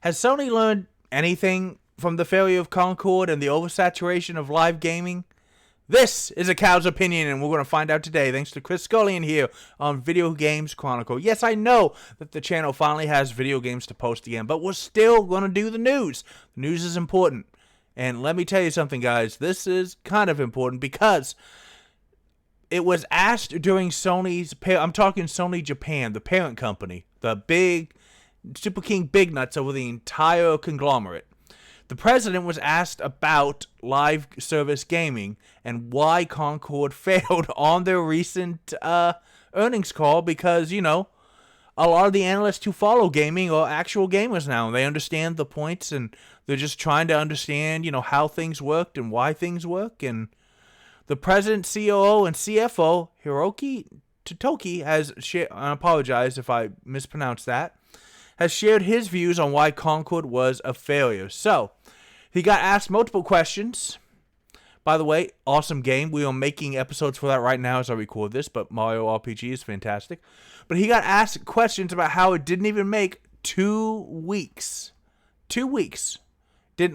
Has Sony learned anything from the failure of Concord and the oversaturation of live gaming? This is a cow's opinion, and we're going to find out today, thanks to Chris Scullion here on Video Games Chronicle. Yes, I know that the channel finally has video games to post again, but we're still going to do the news. The news is important. And let me tell you something, guys. This is kind of important because it was asked during Sony's, I'm talking Sony Japan, the parent company, the big, Super King Big Nuts over the entire conglomerate. The president was asked about live service gaming and why Concord failed on their recent earnings call because, you know, a lot of the analysts who follow gaming are actual gamers now. They understand the points and they're just trying to understand, you know, how things worked and why things work. And the president, COO, and CFO, Hiroki Totoki, has shared, I apologize if I mispronounced that, has shared his views on why Concord was a failure. So, he got asked multiple questions. By the way, awesome game. We are making episodes for that right now as I record this, but Mario RPG is fantastic. But he got asked questions about how it didn't even make 2 weeks. 2 weeks.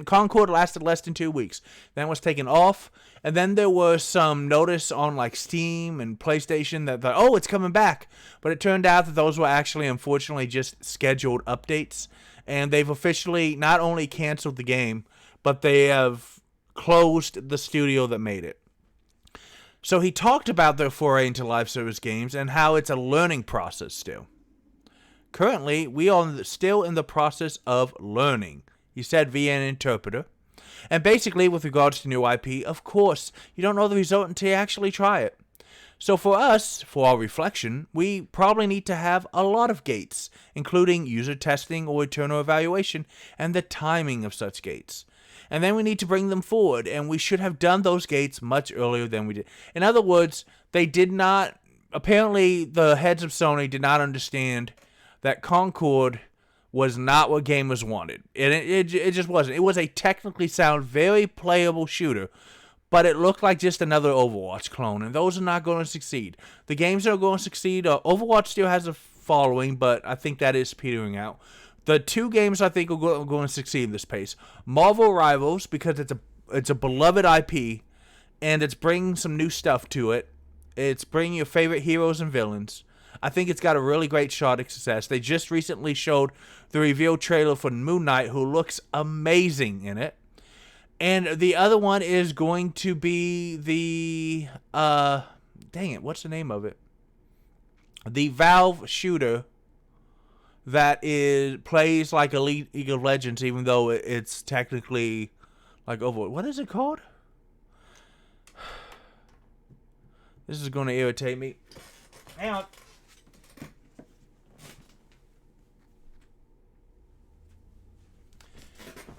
Concord lasted less than 2 weeks. Then it was taken off. And then there was some notice on like Steam and PlayStation that thought, oh, it's coming back. But it turned out that those were actually, unfortunately, just scheduled updates. And they've officially not only canceled the game, but they have closed the studio that made it. So he talked about their foray into live service games and how it's a learning process still. Currently, we are still in the process of learning, he said via an interpreter. And basically, with regards to new IP, of course, you don't know the result until you actually try it. So for us, for our reflection, we probably need to have a lot of gates, including user testing or internal evaluation, and the timing of such gates. And then we need to bring them forward, and we should have done those gates much earlier than we did. In other words, they did not, apparently the heads of Sony did not understand that Concord was not what gamers wanted. It just wasn't. It was a technically sound, very playable shooter, but it looked like just another Overwatch clone, and those are not going to succeed. The games that are going to succeed, Overwatch still has a following, but I think that is petering out. The 2 games I think are going to succeed in this pace. Marvel Rivals, because it's a beloved IP, and it's bringing some new stuff to it. It's bringing your favorite heroes and villains. I think it's got a really great shot at success. They just recently showed the reveal trailer for Moon Knight, who looks amazing in it. And the other one is going to be the, dang it, what's the name of it? The Valve shooter that plays like Elite League of Legends, even though it's technically like Overwatch. What is it called? This is going to irritate me. Hang on.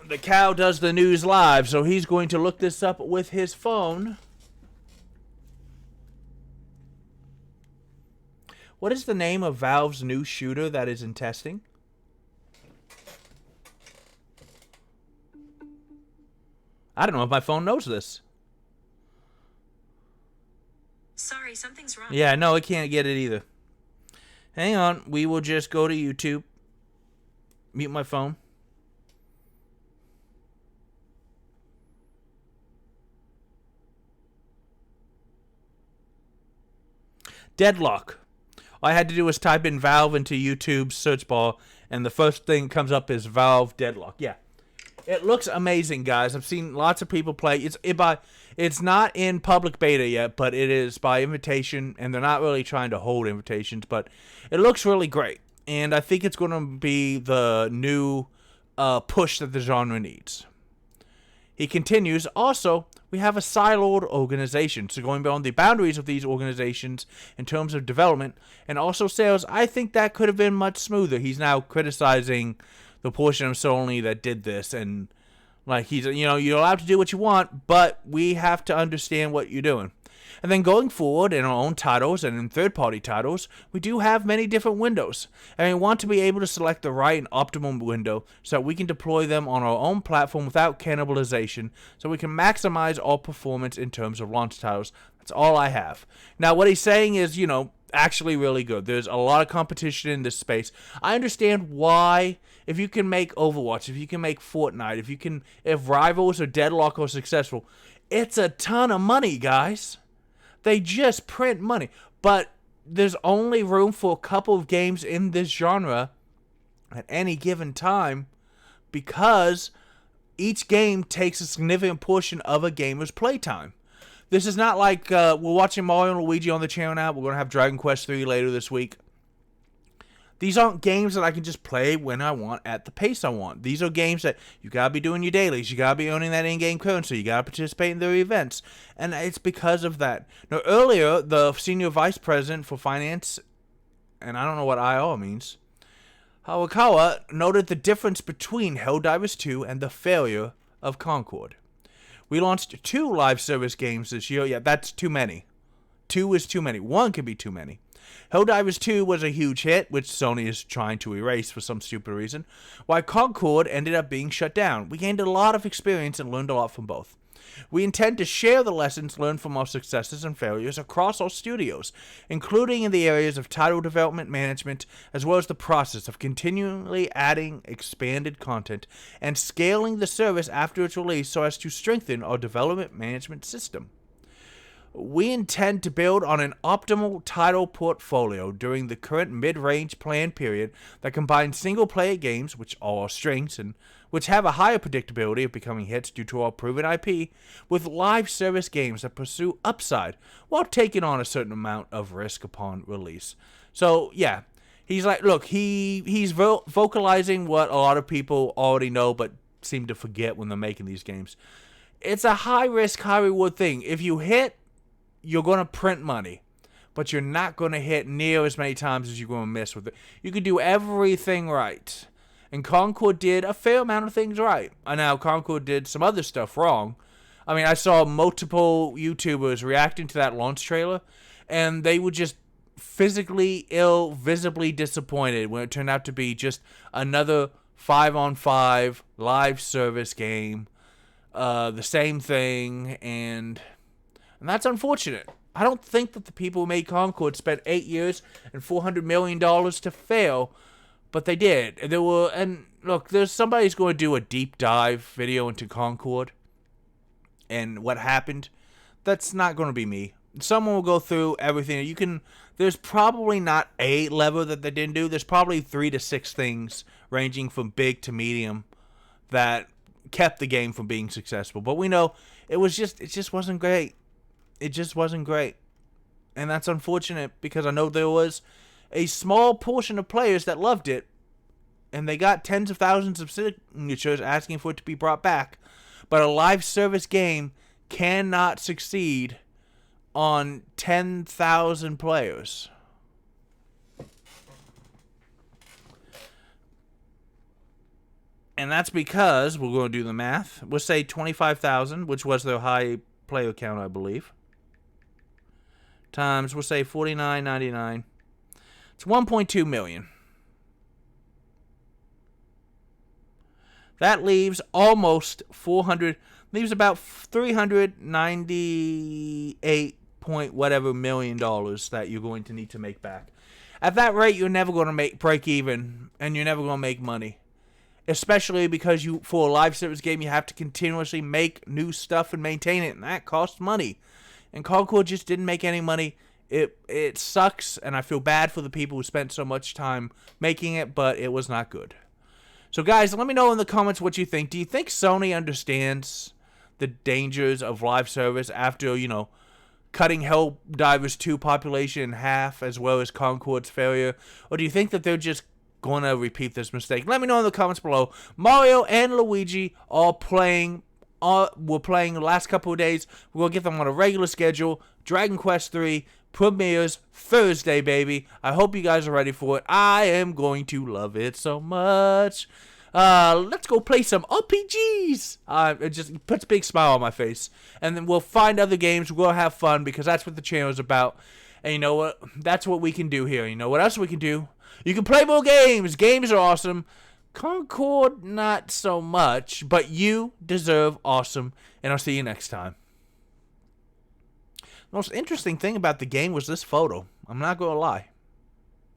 The cow does the news live, so he's going to look this up with his phone. What is the name of Valve's new shooter that is in testing? I don't know if my phone knows this. Sorry, something's wrong. Yeah, no, it can't get it either. Hang on, we will just go to YouTube. Mute my phone. Deadlock. All I had to do was type in Valve into YouTube's search bar, and the first thing that comes up is Valve Deadlock. Yeah. It looks amazing, guys. I've seen lots of people play. It's not in public beta yet, but it is by invitation, and they're not really trying to hold invitations, but it looks really great. And I think it's going to be the new push that the genre needs. He continues, also, we have a siloed organization, so going beyond the boundaries of these organizations in terms of development and also sales, I think that could have been much smoother. He's now criticizing the portion of Sony that did this, and like he's, you know, you're allowed to do what you want, but we have to understand what you're doing. And then going forward in our own titles and in third-party titles, we do have many different windows. And we want to be able to select the right and optimal window so that we can deploy them on our own platform without cannibalization, so we can maximize our performance in terms of launch titles. That's all I have. Now, what he's saying is, you know, actually really good. There's a lot of competition in this space. I understand why. If you can make Overwatch, if you can make Fortnite, if Rivals or Deadlock are successful, it's a ton of money, guys. They just print money. But there's only room for a couple of games in this genre at any given time because each game takes a significant portion of a gamer's playtime. This is not like we're watching Mario and Luigi on the channel now. We're going to have Dragon Quest III later this week. These aren't games that I can just play when I want at the pace I want. These are games that you got to be doing your dailies. You got to be owning that in-game currency. You got to participate in their events. And it's because of that. Now, earlier, the Senior Vice President for Finance, and I don't know what IR means, Hawakawa noted the difference between Helldivers 2 and the failure of Concord. We launched 2 live service games this year. Yeah, that's too many. 2 is too many. 1 can be too many. Helldivers 2 was a huge hit, which Sony is trying to erase for some stupid reason, while Concord ended up being shut down. We gained a lot of experience and learned a lot from both. We intend to share the lessons learned from our successes and failures across our studios, including in the areas of title development management, as well as the process of continually adding expanded content and scaling the service after its release so as to strengthen our development management system. We intend to build on an optimal title portfolio during the current mid-range plan period that combines single-player games, which are our strengths and which have a higher predictability of becoming hits due to our proven IP, with live service games that pursue upside while taking on a certain amount of risk upon release. So, yeah, he's like, look, he's vocalizing what a lot of people already know but seem to forget when they're making these games. It's a high-risk, high-reward thing. If you hit, you're going to print money, but you're not going to hit near as many times as you're going to miss with it. You can do everything right. And Concord did a fair amount of things right. And now Concord did some other stuff wrong. I mean, I saw multiple YouTubers reacting to that launch trailer, and they were just physically ill, visibly disappointed when it turned out to be just another 5-on-5 live service game. The same thing, and that's unfortunate. I don't think that the people who made Concord spent 8 years and $400 million to fail, but they did. And look, there's somebody's going to do a deep dive video into Concord and what happened. That's not going to be me. Someone will go through everything. There's probably not a level that they didn't do. There's probably 3 to 6 things ranging from big to medium that kept the game from being successful. But we know it just wasn't great. It just wasn't great. And that's unfortunate because I know there was a small portion of players that loved it, and they got tens of thousands of signatures asking for it to be brought back. But a live service game cannot succeed on 10,000 players. And that's because, we're going to do the math, we'll say 25,000, which was their high player count, I believe, times, we'll say $49.99. It's 1.2 million. That leaves almost 400, leaves about 398 point whatever million dollars that you're going to need to make back. At that rate, you're never going to break even, and you're never going to make money. Especially because for a live service game, you have to continuously make new stuff and maintain it, and that costs money. And Concord just didn't make any money. It sucks, and I feel bad for the people who spent so much time making it, but it was not good. So guys, let me know in the comments what you think. Do you think Sony understands the dangers of live service after, cutting Helldivers 2 population in half, as well as Concord's failure? Or do you think that they're just going to repeat this mistake? Let me know in the comments below. Mario and Luigi are playing. We're playing the last couple of days. We're going to get them on a regular schedule. Dragon Quest III premieres Thursday, baby. I hope you guys are ready for it. I am going to love it so much. Let's go play some RPGs. It just puts a big smile on my face. And then we'll find other games. We'll have fun because that's what the channel is about. And you know what? That's what we can do here. You know what else we can do? You can play more games. Games are awesome. Concord, not so much, but you deserve awesome, and I'll see you next time. The most interesting thing about the game was this photo. I'm not gonna lie.